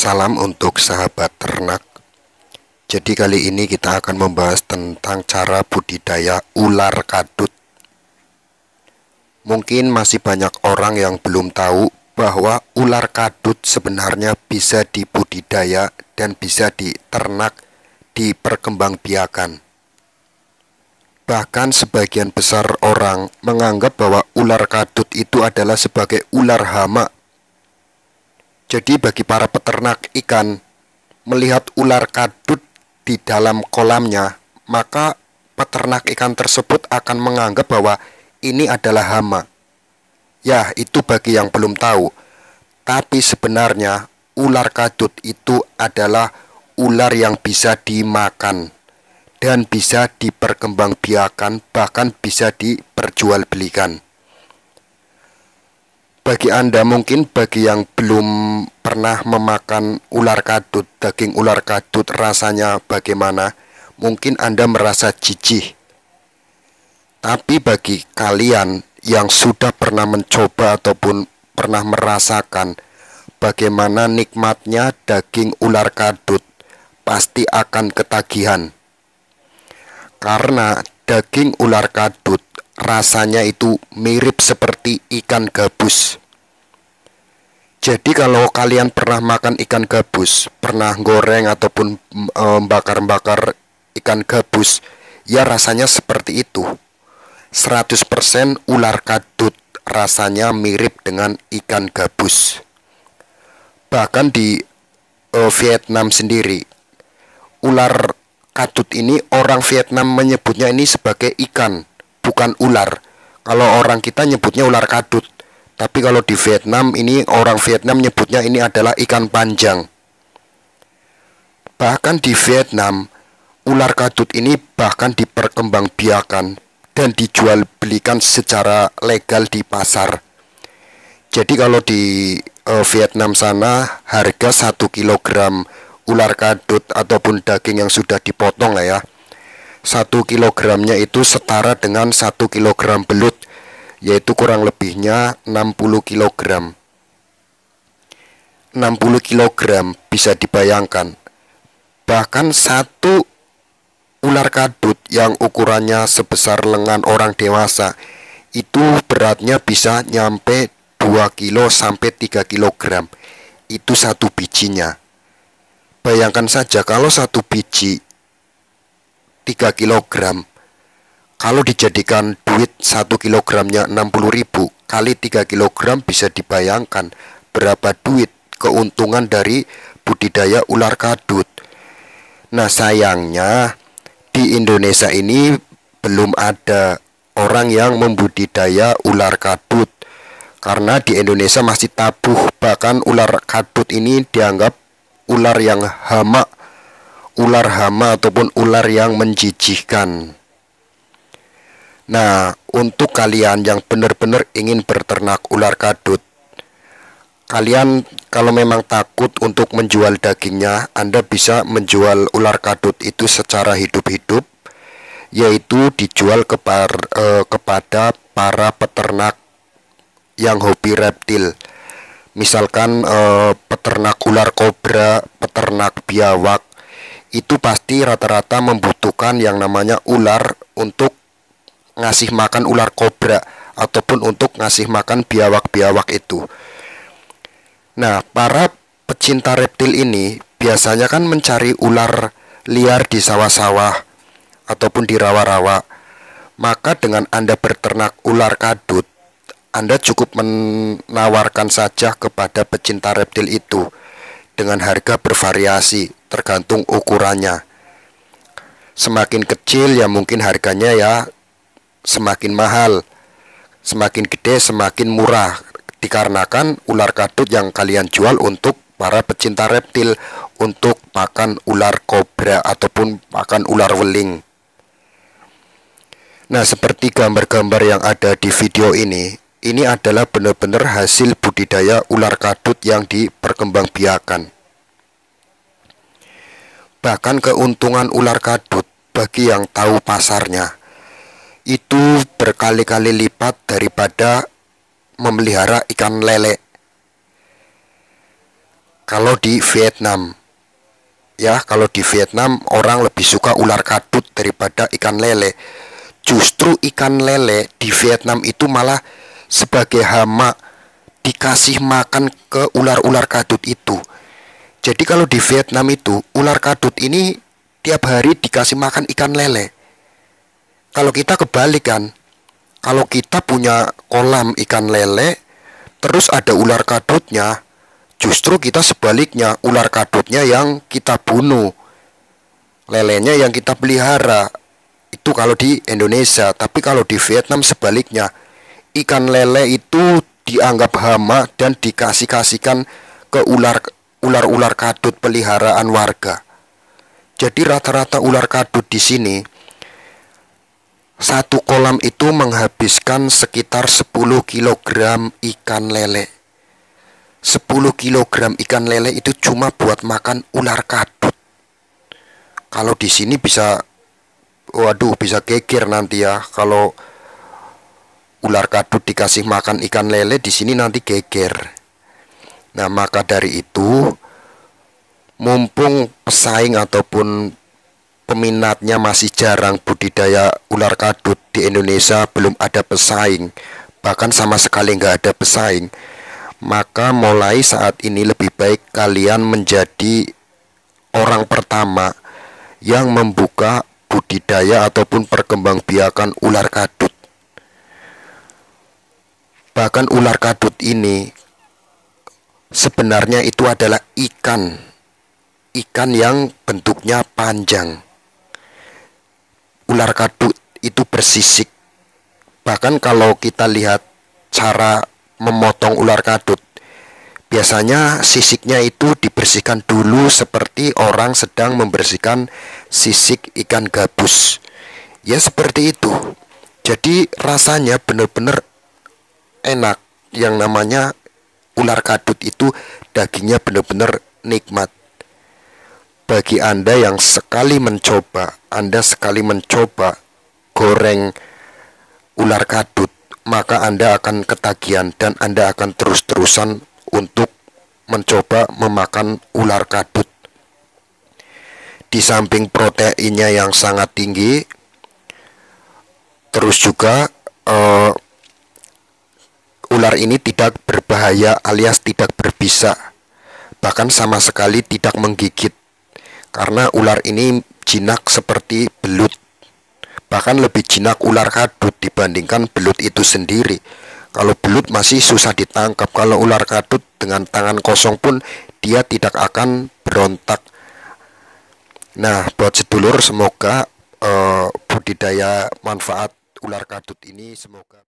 Salam untuk sahabat ternak. Jadi kali ini kita akan membahas tentang cara budidaya ular kadut. Mungkin masih banyak orang yang belum tahu bahwa ular kadut sebenarnya bisa dibudidaya dan bisa diternak, diperkembangbiakan. Bahkan sebagian besar orang menganggap bahwa ular kadut itu adalah sebagai ular hama. Jadi bagi para peternak ikan melihat ular kadut di dalam kolamnya, maka peternak ikan tersebut akan menganggap bahwa ini adalah hama. Ya, itu bagi yang belum tahu. Tapi sebenarnya ular kadut itu adalah ular yang bisa dimakan dan bisa diperkembangbiakan, bahkan bisa diperjualbelikan. Bagi Anda mungkin bagi yang belum pernah memakan ular kadut, daging ular kadut rasanya bagaimana, mungkin Anda merasa jijik. Tapi bagi kalian yang sudah pernah mencoba ataupun pernah merasakan bagaimana nikmatnya daging ular kadut, pasti akan ketagihan. Karena daging ular kadut rasanya itu mirip seperti ikan gabus. Jadi kalau kalian pernah makan ikan gabus, pernah goreng ataupun bakar-bakar ikan gabus, ya rasanya seperti itu. 100% ular kadut rasanya mirip dengan ikan gabus. Bahkan di Vietnam sendiri, ular kadut ini orang Vietnam menyebutnya ini sebagai ikan, bukan ular. Kalau orang kita nyebutnya ular kadut, tapi kalau di Vietnam ini orang Vietnam nyebutnya ini adalah ikan panjang. Bahkan di Vietnam, ular kadut ini bahkan diperkembangbiakan dan dijual belikan secara legal di pasar. Jadi kalau di Vietnam sana harga 1 kilogram ular kadut ataupun daging yang sudah dipotong lah ya, 1 kilogramnya itu setara dengan 1 kilogram belut, yaitu kurang lebihnya 60 kilogram. 60 kilogram bisa dibayangkan. Bahkan satu ular kadut yang ukurannya sebesar lengan orang dewasa itu beratnya bisa nyampe 2 kilo sampai 3 kilogram. Itu satu bijinya. Bayangkan saja kalau satu biji 3 kilogram, kalau dijadikan duit 1 kilogramnya 60.000 kali 3 kilogram, bisa dibayangkan berapa duit keuntungan dari budidaya ular kadut. Nah sayangnya di Indonesia ini belum ada orang yang membudidaya ular kadut, karena di Indonesia masih tabu. Bahkan ular kadut ini dianggap ular yang hama, ular hama ataupun ular yang menjijikkan. Nah, untuk kalian yang benar-benar ingin berternak ular kadut, kalian kalau memang takut untuk menjual dagingnya, Anda bisa menjual ular kadut itu secara hidup-hidup, yaitu dijual kepada para peternak yang hobi reptil. Misalkan peternak ular kobra, peternak biawak, itu pasti rata-rata membutuhkan yang namanya ular untuk ngasih makan ular kobra ataupun untuk ngasih makan biawak-biawak itu. Nah, para pecinta reptil ini biasanya kan mencari ular liar di sawah-sawah ataupun di rawa-rawa. Maka dengan Anda berternak ular kadut, Anda cukup menawarkan saja kepada pecinta reptil itu dengan harga bervariasi tergantung ukurannya. Semakin kecil ya mungkin harganya ya semakin mahal, semakin gede semakin murah, dikarenakan ular kadut yang kalian jual untuk para pecinta reptil, untuk makan ular kobra ataupun makan ular weling. Nah, seperti gambar-gambar yang ada di video ini adalah benar-benar hasil budidaya ular kadut yang diperkembangbiakan. Bahkan keuntungan ular kadut bagi yang tahu pasarnya itu berkali-kali lipat daripada memelihara ikan lele. kalau di Vietnam. Ya, kalau di Vietnam orang lebih suka ular kadut daripada ikan lele. Justru ikan lele di Vietnam itu malah sebagai hama dikasih makan ke ular-ular kadut itu. Jadi kalau di Vietnam itu ular kadut ini tiap hari dikasih makan ikan lele. Kalau kita kebalik kan, kalau kita punya kolam ikan lele, terus ada ular kadutnya, justru kita sebaliknya, ular kadutnya yang kita bunuh, lelenya yang kita pelihara. Itu kalau di Indonesia. Tapi kalau di Vietnam sebaliknya, ikan lele itu dianggap hama dan dikasihkan ke ular kadut peliharaan warga. Jadi rata-rata ular kadut di sini satu kolam itu menghabiskan sekitar 10 kg ikan lele. 10 kg ikan lele itu cuma buat makan ular kadut. Kalau di sini bisa, waduh, bisa geger nanti ya. Kalau ular kadut dikasih makan ikan lele di sini nanti geger. Nah, maka dari itu, mumpung pesaing ataupun peminatnya masih jarang budidaya ular kadut di Indonesia, belum ada pesaing, bahkan sama sekali nggak ada pesaing, maka mulai saat ini lebih baik kalian menjadi orang pertama yang membuka budidaya ataupun perkembangbiakan ular kadut. Bahkan ular kadut ini sebenarnya itu adalah ikan yang bentuknya panjang. Ular kadut itu bersisik. Bahkan kalau kita lihat cara memotong ular kadut, biasanya sisiknya itu dibersihkan dulu seperti orang sedang membersihkan sisik ikan gabus. Ya seperti itu. Jadi rasanya benar-benar enak. Yang namanya ular kadut itu dagingnya benar-benar nikmat. Bagi Anda yang sekali mencoba goreng ular kadut, maka Anda akan ketagihan dan Anda akan terus-terusan untuk mencoba memakan ular kadut. Di samping proteinnya yang sangat tinggi, terus juga ular ini tidak berbahaya alias tidak berbisa, bahkan sama sekali tidak menggigit. Karena ular ini jinak seperti belut. Bahkan lebih jinak ular kadut dibandingkan belut itu sendiri. Kalau belut masih susah ditangkap, kalau ular kadut dengan tangan kosong pun dia tidak akan berontak. Nah, buat sedulur, semoga budidaya manfaat ular kadut ini semoga